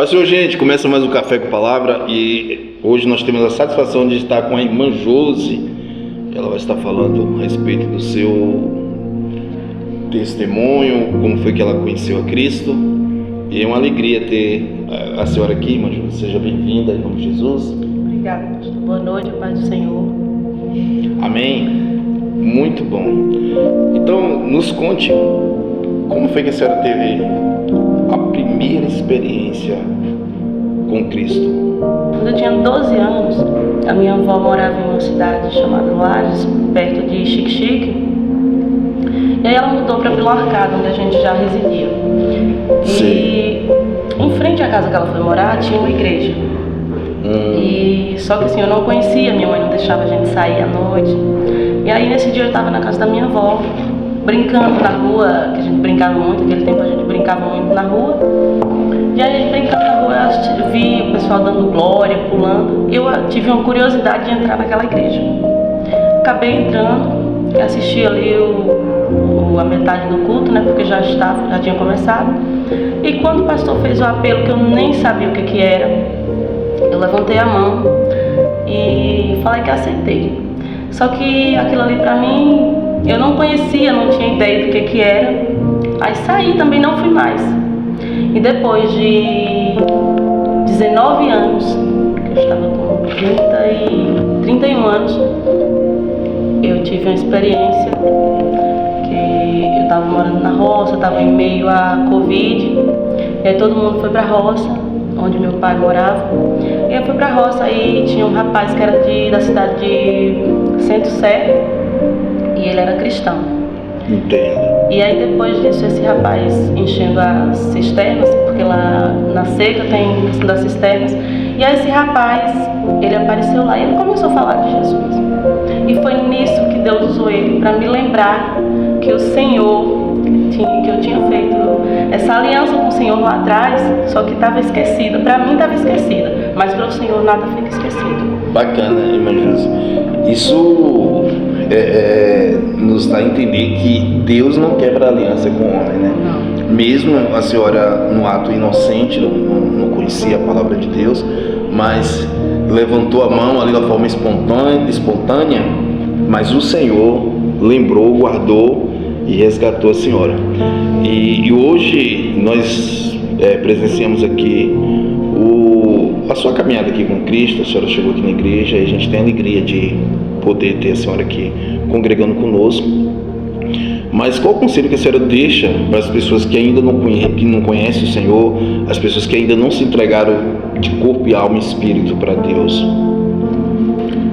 Paz, Senhor, gente, começa mais um Café com Palavra e hoje nós temos a satisfação de estar com a irmã Josi. Ela vai estar falando a respeito do seu testemunho, como foi que ela conheceu a Cristo. E é uma alegria ter a senhora aqui, irmã Josi. Seja bem-vinda em nome de Jesus. Obrigada, pastor. Boa noite, paz do Senhor. Amém. Muito bom. Então, nos conte como foi que a senhora teve a primeira experiência com Cristo. Quando eu tinha 12 anos, a minha avó morava em uma cidade chamada Lages, perto de Xique-Xique. E aí ela mudou para Vila Arcada, onde a gente já residia. E em frente à casa que ela foi morar, tinha uma igreja. E só que assim, eu não conhecia, minha mãe não deixava a gente sair à noite. E aí nesse dia eu estava na casa da minha avó, brincando na rua, que a gente brincava muito, naquele tempo a gente brincava muito na rua. E aí a gente brincando na rua, eu vi o pessoal dando glória, pulando. Eu tive uma curiosidade de entrar naquela igreja. Acabei entrando, assisti ali a metade do culto, né, porque já tinha começado. E quando o pastor fez o apelo, que eu nem sabia o que era, eu levantei a mão e falei que aceitei. Só que aquilo ali pra mim, eu não conhecia, não tinha ideia do que era. Aí saí, também não fui mais. E depois de 19 anos, que eu estava com 31 anos, eu tive uma experiência que eu estava morando na roça, estava em meio à Covid. E aí todo mundo foi pra roça, onde meu pai morava. E eu fui pra roça e tinha um rapaz que era da cidade de Centro Sé, e ele era cristão. Entendo. E aí depois disso, esse rapaz enchendo as cisternas, porque lá na seca tem questão das cisternas, e aí esse rapaz, ele apareceu lá e ele começou a falar de Jesus. E foi nisso que Deus usou ele para me lembrar que o Senhor, que eu tinha feito essa aliança com o Senhor lá atrás, só que estava esquecida. Para mim estava esquecida, mas para o Senhor nada fica esquecido. Bacana, irmã Josi. Isso nos dá a entender que Deus não quebra aliança com o homem, né? Não. Mesmo a senhora no ato inocente, não conhecia a palavra de Deus, mas levantou a mão ali da forma espontânea, mas o Senhor lembrou, guardou e resgatou a senhora. E hoje nós presenciamos aqui a sua caminhada aqui com Cristo. A senhora chegou aqui na igreja e a gente tem a alegria de poder ter a senhora aqui congregando conosco. Mas qual o conselho que a senhora deixa para as pessoas que ainda não conhecem o Senhor, as pessoas que ainda não se entregaram de corpo e alma e espírito para Deus?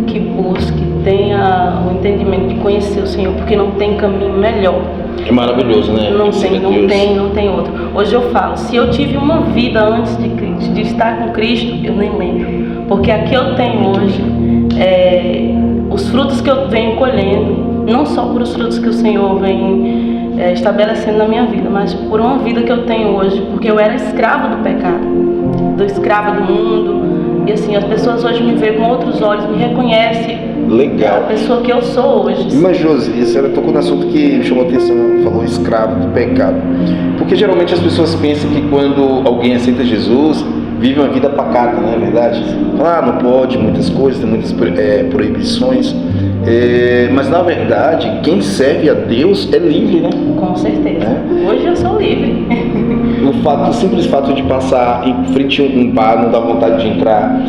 Que busque, tenha o entendimento de conhecer o Senhor, porque não tem caminho melhor. É maravilhoso, né? Não tem outro. Hoje eu falo, se eu tive uma vida antes de estar com Cristo, eu nem lembro. Porque aqui eu tenho hoje os frutos que eu venho colhendo, não só por os frutos que o Senhor vem estabelecendo na minha vida, mas por uma vida que eu tenho hoje, porque eu era escravo do pecado, escravo do mundo. E assim, as pessoas hoje me veem com outros olhos, me reconhecem. Legal. A pessoa que eu sou hoje. Irmã Josi, a senhora tocou no assunto que me chamou a atenção, falou escravo do pecado. Porque geralmente as pessoas pensam que quando alguém aceita Jesus, vive uma vida pacata, não é verdade? Fala, não pode, muitas coisas, tem muitas proibições. Mas na verdade, quem serve a Deus é livre, né? Com certeza. Hoje eu sou livre. O simples fato de passar em frente a um bar não dá vontade de entrar,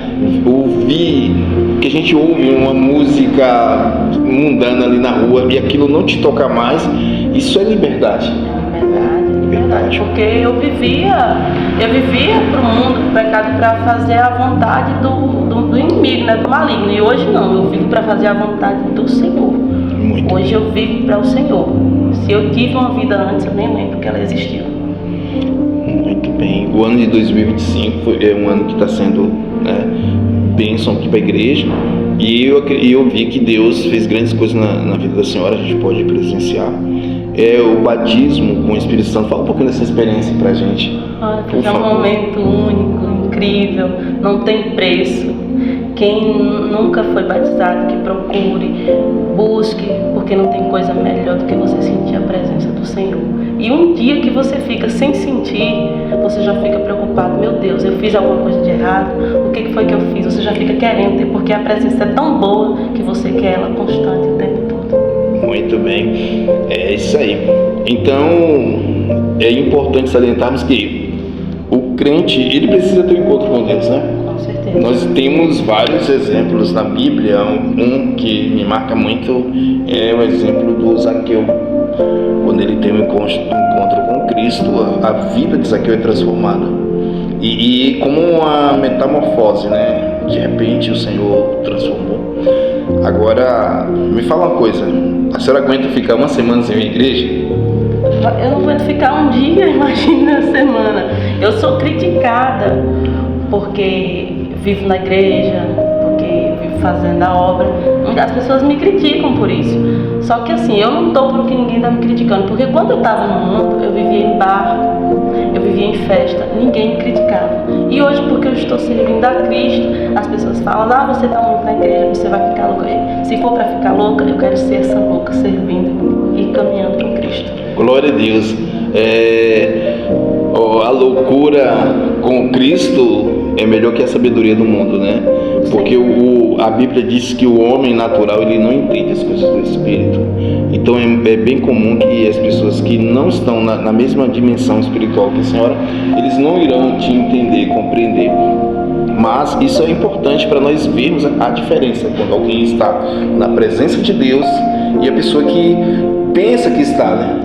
ouvir, que a gente ouve uma música mundana ali na rua e aquilo não te toca mais, isso é liberdade. Liberdade. Porque eu vivia pro mundo, pro pecado, para fazer a vontade do inimigo, né, do maligno. E hoje não, eu vivo para fazer a vontade do Senhor. Hoje eu vivo para o Senhor. Se eu tive uma vida antes, eu nem lembro que ela existiu. Muito bem. O ano de 2025 é um ano que está sendo bênção aqui para a igreja. E eu vi que Deus fez grandes coisas na vida da senhora, a gente pode presenciar. O batismo com o Espírito Santo. Fala um pouquinho dessa experiência pra gente. É um momento único, incrível, não tem preço. Quem nunca foi batizado, que procure, busque, porque não tem coisa melhor do que você sentir a presença do Senhor. E um dia que você fica sem sentir, você já fica preocupado, meu Deus, eu fiz alguma coisa de errado, o que foi que eu fiz? Você já fica querendo ter, porque a presença é tão boa que você quer ela constante o tempo todo. Muito bem, é isso aí. Então, é importante salientarmos que o crente, ele precisa ter um encontro com Deus, né? Com certeza. Nós temos vários exemplos na Bíblia. Um que me marca muito é o exemplo do Zaqueu. Quando ele tem um encontro com Cristo, a vida de Zaqueu é transformada. E como uma metamorfose, né? De repente o Senhor transformou. Agora, me fala uma coisa. A senhora aguenta ficar uma semana sem ir à igreja? Eu não aguento ficar um dia, imagina a semana. Eu sou criticada porque vivo na igreja, porque vivo fazendo a obra. As pessoas me criticam por isso. Só que assim, eu não estou porque ninguém está me criticando. Porque quando eu estava no mundo, eu vivia em bar, eu vivia em festa, ninguém me criticava. E hoje, porque eu estou servindo a Cristo, as pessoas falam, você está muito na igreja, você vai ficar louca. Se for para ficar louca, eu quero ser essa louca servindo e caminhando com Cristo. Glória a Deus. A loucura com Cristo é melhor que a sabedoria do mundo, né? Porque a Bíblia diz que o homem natural, ele não entende as coisas do Espírito. Então é bem comum que as pessoas que não estão na mesma dimensão espiritual que a senhora, eles não irão te entender, compreender. Mas isso é importante para nós vermos a diferença quando alguém está na presença de Deus e a pessoa que pensa que está, né?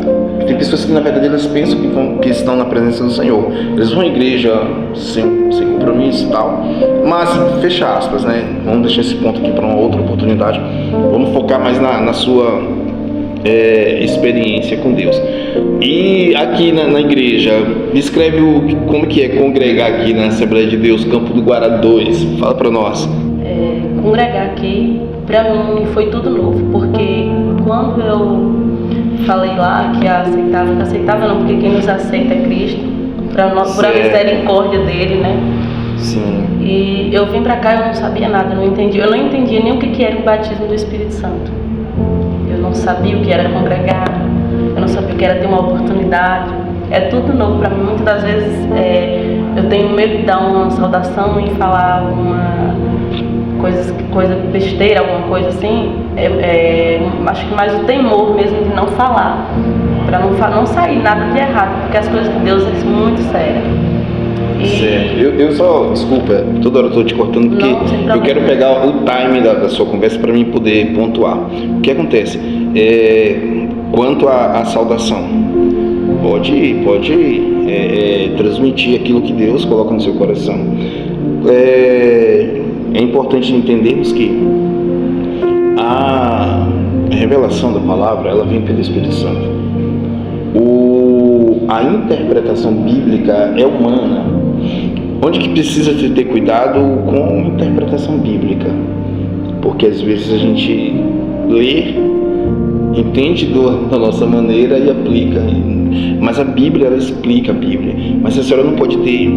Tem pessoas que na verdade elas pensam que estão na presença do Senhor. Eles vão à igreja sem compromisso e tal. Mas, fecha aspas, né? Vamos deixar esse ponto aqui para uma outra oportunidade. Vamos focar mais na sua experiência com Deus. E aqui na igreja, descreve como que é congregar aqui na Assembleia de Deus, Campo do Guará 2. Fala para nós. Congregar aqui, para mim, foi tudo novo. Porque quando eu falei lá que aceitava não, porque quem nos aceita é Cristo, por a misericórdia dele, né? Sim. E eu vim pra cá e eu não sabia nada, eu não entendia nem o que era o batismo do Espírito Santo. Eu não sabia o que era congregar, eu não sabia o que era ter uma oportunidade. É tudo novo pra mim. Muitas das vezes eu tenho medo de dar uma saudação e falar alguma coisa besteira, alguma coisa assim. Acho que mais o temor mesmo de não falar, para não sair nada de errado, porque as coisas de Deus são muito sérias. Certo. Eu só, desculpa, toda hora eu estou te cortando, porque eu quero pegar o time da sua conversa para mim poder pontuar. O que acontece? Quanto à saudação, pode transmitir aquilo que Deus coloca no seu coração. É importante entendermos que a revelação da palavra, ela vem pelo Espírito Santo. A interpretação bíblica é humana. Onde que precisa ter cuidado com a interpretação bíblica? Porque às vezes a gente lê, entende da nossa maneira e aplica. Mas a Bíblia, ela explica a Bíblia. Mas a senhora não pode ter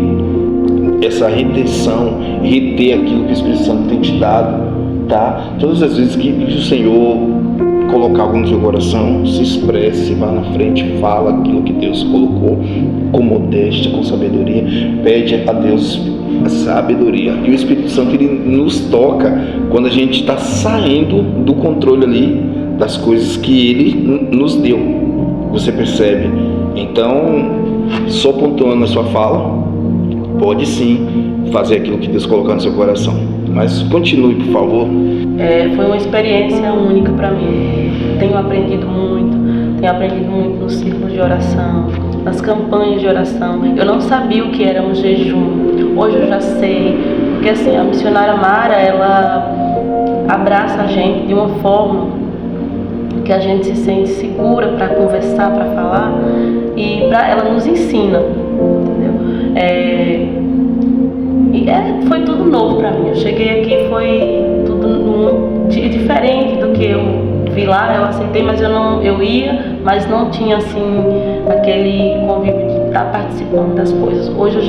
essa retenção, reter aquilo que o Espírito Santo tem te dado, tá? Todas as vezes que o Senhor colocar algo no seu coração, se expresse, vá na frente, fala aquilo que Deus colocou, com modéstia, com sabedoria, pede a Deus a sabedoria. E o Espírito Santo, ele nos toca quando a gente está saindo do controle ali das coisas que ele nos deu. Você percebe? Então, só pontuando a sua fala, pode sim fazer aquilo que Deus colocar no seu coração. Mas continue, por favor. Foi uma experiência única para mim. Tenho aprendido muito no círculo de oração, nas campanhas de oração. Eu não sabia o que era um jejum. Hoje eu já sei, porque assim, a missionária Mara, ela abraça a gente de uma forma que a gente se sente segura para conversar, para falar, e ela nos ensina, entendeu? Foi tudo novo para mim. Eu cheguei aqui, foi tudo muito diferente do que eu vi lá. Eu aceitei, mas eu ia, mas não tinha assim aquele convívio de estar participando das coisas. Hoje eu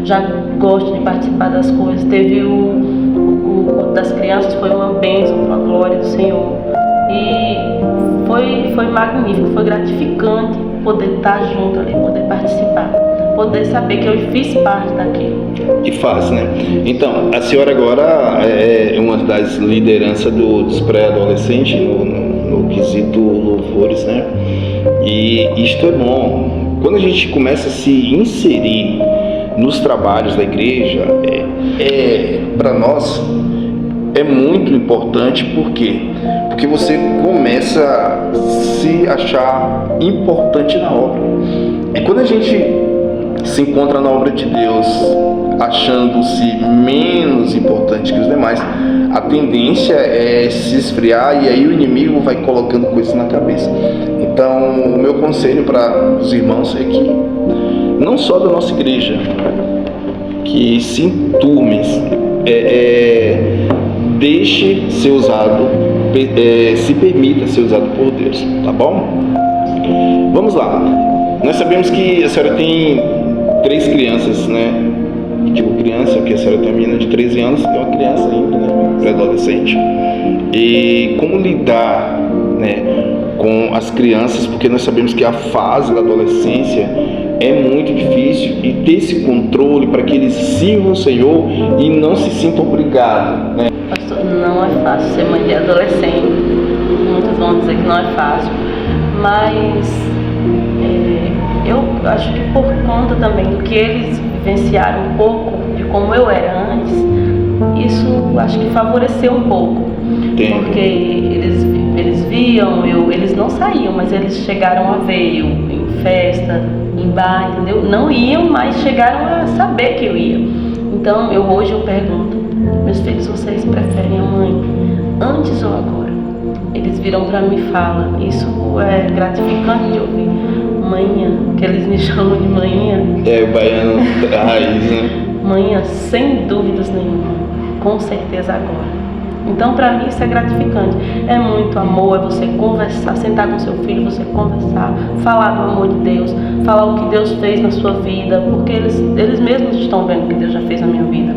já gosto de participar das coisas. Teve o o culto das crianças foi uma bênção para a glória do Senhor. E foi magnífico, foi gratificante poder estar junto ali, poder participar, poder saber que eu fiz parte daquilo. E faz, né? Então, a senhora agora é uma das lideranças dos pré-adolescentes no quesito louvores, né? E isto é bom. Quando a gente começa a se inserir nos trabalhos da igreja, para nós é muito importante. Por quê? Porque você começa a se achar importante na obra. E quando a gente se encontra na obra de Deus achando-se menos importante que os demais, a tendência é se esfriar, e aí o inimigo vai colocando coisas na cabeça. Então, o meu conselho para os irmãos é que, não só da nossa igreja, que se enturme, deixe ser usado, se permita ser usado por Deus, tá bom? Vamos lá. Nós sabemos que a senhora tem 3 crianças, né? Digo criança, porque a senhora tem uma menina de 13 anos, é uma criança ainda, né? Pré-adolescente. E como lidar, né, com as crianças, porque nós sabemos que a fase da adolescência é muito difícil, e ter esse controle para que eles sirvam o Senhor e não se sintam obrigados, né? Pastor, não é fácil ser mãe de adolescente. Muitos vão dizer que não é fácil, mas eu acho que por conta também do que eles vivenciaram um pouco de como eu era antes, isso acho que favoreceu um pouco. Sim. Porque eles viam, eles não saíam, mas eles chegaram a ver eu em festa, em bar, entendeu? Não iam, mas chegaram a saber que eu ia. Então hoje eu pergunto: meus filhos, vocês preferem a mãe antes ou agora? Eles viram para mim e falam, isso é gratificante de ouvir. Manhã, que eles me chamam de manhã. É, o baiano raiz, né? Manhã, sem dúvidas nenhuma, com certeza agora. Então, para mim, isso é gratificante. É muito amor, é você conversar, sentar com seu filho, você conversar, falar do amor de Deus, falar o que Deus fez na sua vida, porque eles mesmos estão vendo o que Deus já fez na minha vida.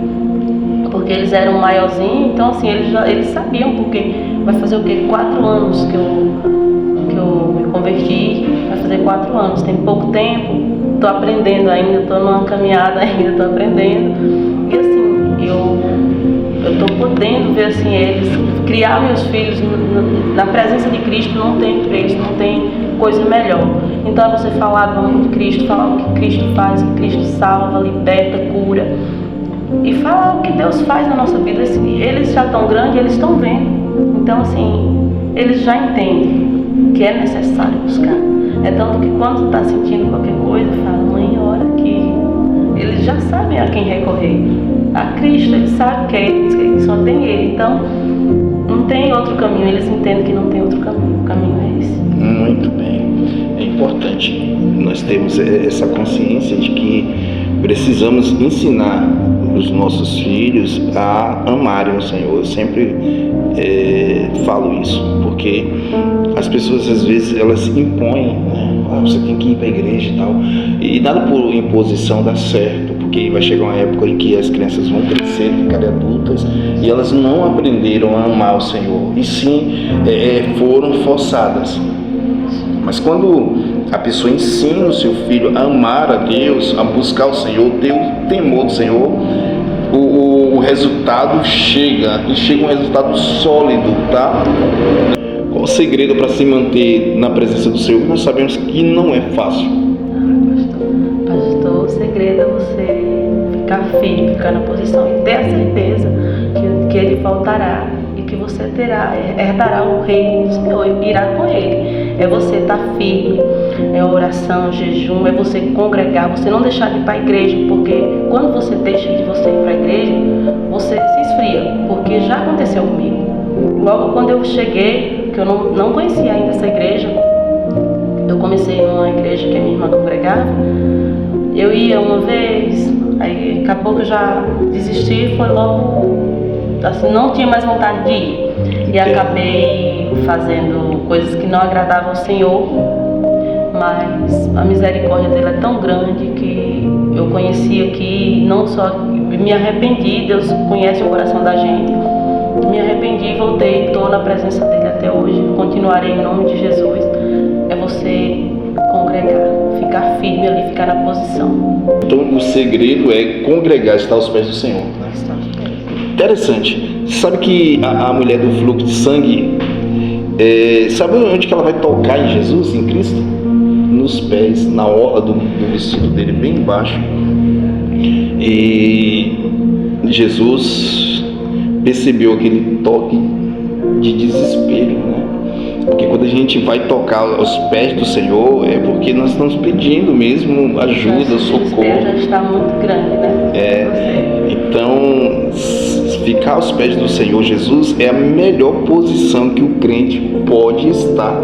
Porque eles eram maiorzinhos, então assim, eles sabiam, porque vai fazer o quê? 4 anos que eu me converti, vai fazer 4 anos, tem pouco tempo, estou aprendendo ainda, estou numa caminhada ainda, estou aprendendo. E assim, eu estou podendo ver assim, eles, criar meus filhos na presença de Cristo não tem preço, não tem coisa melhor. Então é você falar do amor de Cristo, falar o que Cristo faz, que Cristo salva, liberta, cura. E falar o que Deus faz na nossa vida. Eles já estão grandes, eles estão vendo. Então assim, eles já entendem que é necessário buscar. É tanto que quando está sentindo qualquer coisa, fala, mãe, ora aqui. Eles já sabem a quem recorrer. A Cristo, eles sabem que só tem Ele. Então, não tem outro caminho. Eles entendem que não tem outro caminho. O caminho é esse. Muito bem. É importante nós termos essa consciência de que precisamos ensinar os nossos filhos a amarem o Senhor. Eu sempre falo isso, porque as pessoas às vezes elas impõem, né? Você tem que ir para a igreja e tal, e nada por imposição dá certo, porque vai chegar uma época em que as crianças vão crescer, ficarem adultas, e elas não aprenderam a amar o Senhor, e sim foram forçadas. Mas quando a pessoa ensina o seu filho a amar a Deus, a buscar o Senhor, ter o temor do Senhor, o resultado chega, e chega um resultado sólido, tá? Qual o segredo para se manter na presença do Senhor? Nós sabemos que não é fácil. Pastor, o segredo é você ficar firme, ficar na posição e ter a certeza que Ele voltará e que você herdará o reino do Senhor e irá com Ele. É você estar firme, é oração, jejum, é você congregar, você não deixar de ir para a igreja, porque quando você deixa de você ir para a igreja, você se esfria, porque já aconteceu comigo. Logo quando eu cheguei, que eu não conhecia ainda essa igreja, eu comecei numa igreja que a minha irmã congregava, eu ia uma vez, aí acabou que eu já desisti, foi logo, assim, não tinha mais vontade de ir, e acabei fazendo coisas que não agradavam ao Senhor, mas a misericórdia dele é tão grande que eu conheci aqui, não só me arrependi, Deus conhece o coração da gente. Me arrependi, voltei, estou na presença dele até hoje, continuarei em nome de Jesus. É você congregar, ficar firme ali, ficar na posição. Então o segredo é congregar, estar aos pés do Senhor, né? Interessante. Sabe que a mulher do fluxo de sangue, sabe onde que ela vai tocar em Jesus, em Cristo? Nos pés, na orla do vestido dele, bem embaixo. E Jesus percebeu aquele toque de desespero, né? Porque quando a gente vai tocar aos pés do Senhor, é porque nós estamos pedindo mesmo ajuda, socorro. O desespero já está muito grande, né? Então, ficar aos pés do Senhor Jesus é a melhor posição que o crente pode estar,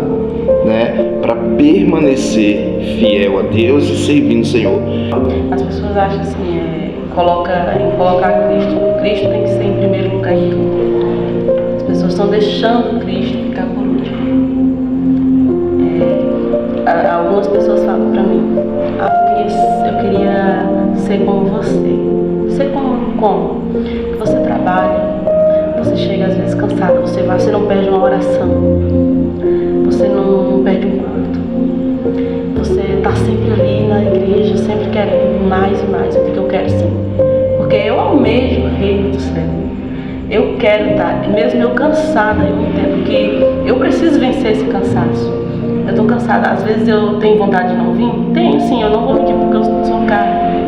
né? Para permanecer fiel a Deus e servindo o Senhor. As pessoas acham assim, colocar Cristo tem que ser em primeiro lugar em tudo. As pessoas estão deixando Cristo ficar por último. Algumas pessoas falam para mim, eu queria ser como você. Ser como? Que você trabalha, você chega às vezes cansado, você não perde uma oração, você não perde um culto, você está sempre ali na igreja, sempre querendo mais e mais. Eu digo que eu quero sim, porque eu almejo o reino do céu. Eu quero estar, mesmo eu cansada, eu entendo que eu preciso vencer esse cansaço. Eu estou cansada, às vezes eu tenho vontade de não vir? Tenho sim, eu não vou mentir porque eu sou carne,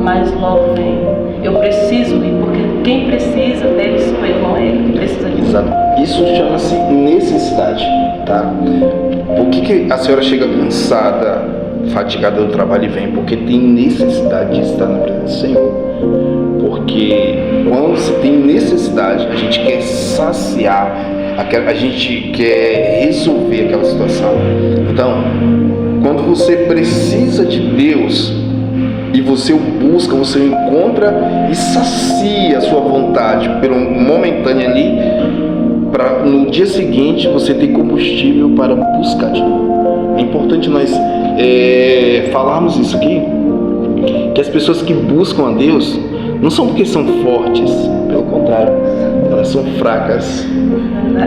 mas logo vem. Eu preciso ir, porque quem precisa dele sou eu, não é ele que precisa de mim. Exato. Isso chama-se necessidade, tá? Por que a senhora chega cansada, fatigada do trabalho e vem? Porque tem necessidade de estar na presença do Senhor. Porque quando você tem necessidade, a gente quer saciar, a gente quer resolver aquela situação. Então, quando você precisa de Deus e você o busca, você o encontra e sacia a sua vontade pelo momentâneo ali, para no dia seguinte você ter combustível para buscar de novo. É importante nós falarmos isso aqui, que as pessoas que buscam a Deus não são porque são fortes, pelo contrário, elas são fracas,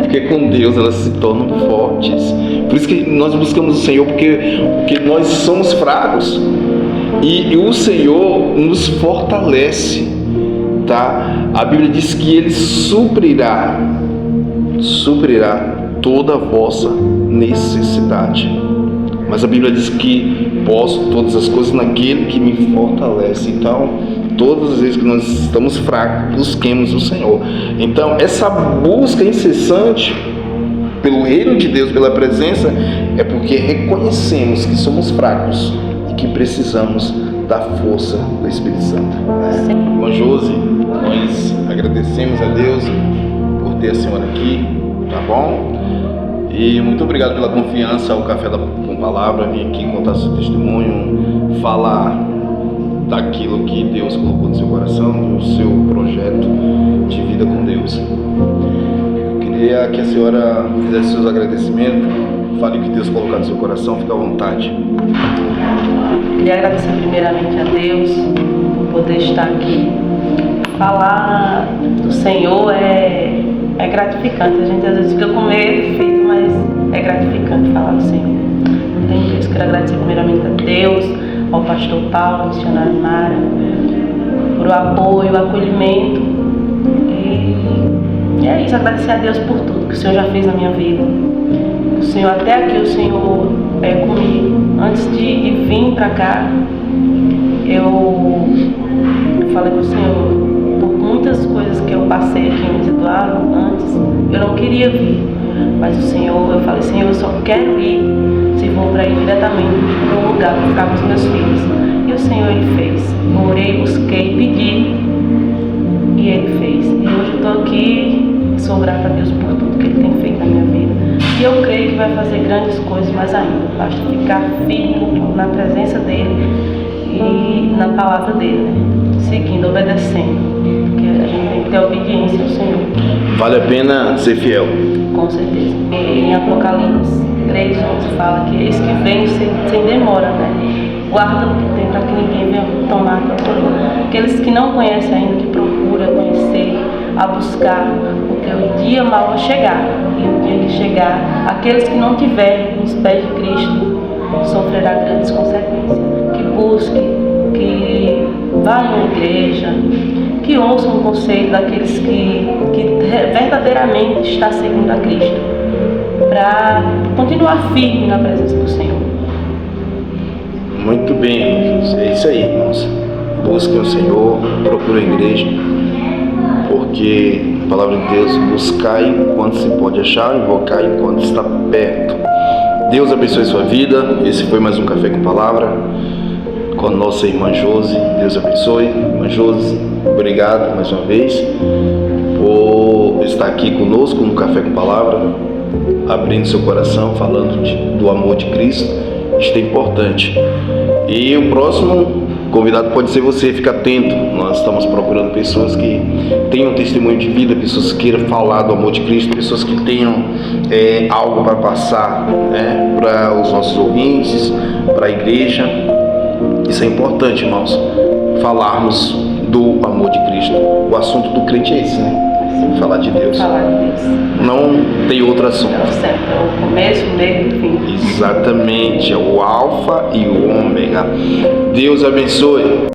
porque com Deus elas se tornam fortes. Por isso que nós buscamos o Senhor, porque nós somos fracos e o Senhor nos fortalece, tá? A Bíblia diz que Ele suprirá toda a vossa necessidade. Mas a Bíblia diz que posso todas as coisas naquele que me fortalece. Então, todas as vezes que nós estamos fracos, busquemos o Senhor. Então, essa busca incessante pelo reino de Deus, pela presença, é porque reconhecemos que somos fracos e que precisamos da força do Espírito Santo. Irmã Josi, nós agradecemos a Deus por ter a senhora aqui, tá bom? E muito obrigado pela confiança ao Café com Palavra, vir aqui contar seu testemunho, falar daquilo que Deus colocou no seu coração, do seu projeto de vida com Deus. Eu queria que a senhora fizesse seus agradecimentos, fale o que Deus colocou no seu coração, fique à vontade. Queria agradecer primeiramente a Deus por poder estar aqui. Falar do Senhor é gratificante. A gente às vezes fica com medo, filho, mas é gratificante falar do Senhor. Então, eu quero agradecer primeiramente a Deus, ao pastor Paulo, ao missionário Mara, por o apoio, o acolhimento. E é isso, agradecer a Deus por tudo que o Senhor já fez na minha vida. O Senhor, até aqui o Senhor é comigo. Antes de vir para cá, eu falei com o Senhor, por muitas coisas que eu passei aqui em Eduardo antes, eu não queria vir. Mas o Senhor, eu falei, Senhor, eu só quero ir se for para ir diretamente para um lugar para ficar com os meus filhos. E o Senhor, Ele fez. Eu orei, busquei, pedi e Ele fez. E hoje eu estou aqui, sou grata a Deus por tudo que Ele tem feito na minha vida. E eu creio que vai fazer grandes coisas mais ainda. Basta ficar firme na presença dEle e na palavra dEle, né? Seguindo, obedecendo. Porque a gente tem que ter obediência ao Senhor. Vale a pena ser fiel. Com certeza. Em Apocalipse 3:11 fala que eis que vem sem demora, né? guarda o que tem para que ninguém venha tomar a tua coroa. Aqueles que não conhecem ainda, que procuram conhecer, a buscar, porque o dia mal vai chegar. E o dia que chegar, aqueles que não tiverem nos pés de Cristo sofrerá grandes consequências. Que busquem, que vá em uma igreja, que ouçam o conselho daqueles que verdadeiramente está seguindo a Cristo, para continuar firme na presença do Senhor. Muito bem, é isso aí, irmãos. Busquem o Senhor, procurem a igreja, porque a palavra de Deus, buscai enquanto se pode achar, invocai enquanto está perto. Deus abençoe sua vida. Esse foi mais um Café com Palavra com a nossa irmã Josi. Deus abençoe, irmã Josi. Obrigado mais uma vez por estar aqui conosco no Café com Palavra, abrindo seu coração, falando do amor de Cristo. Isso é importante. E o próximo convidado pode ser você, fica atento. Nós estamos procurando pessoas que tenham testemunho de vida, pessoas que queiram falar do amor de Cristo, pessoas que tenham algo para passar, né, para os nossos ouvintes, para a igreja. Isso é importante, irmãos, falarmos do amor de Cristo. O assunto do crente é esse, né? Falar de Deus. Falar de Deus. Não tem outro assunto. É o certo, é o começo, o meio e o fim. Exatamente, é o alfa e o ômega. Deus abençoe.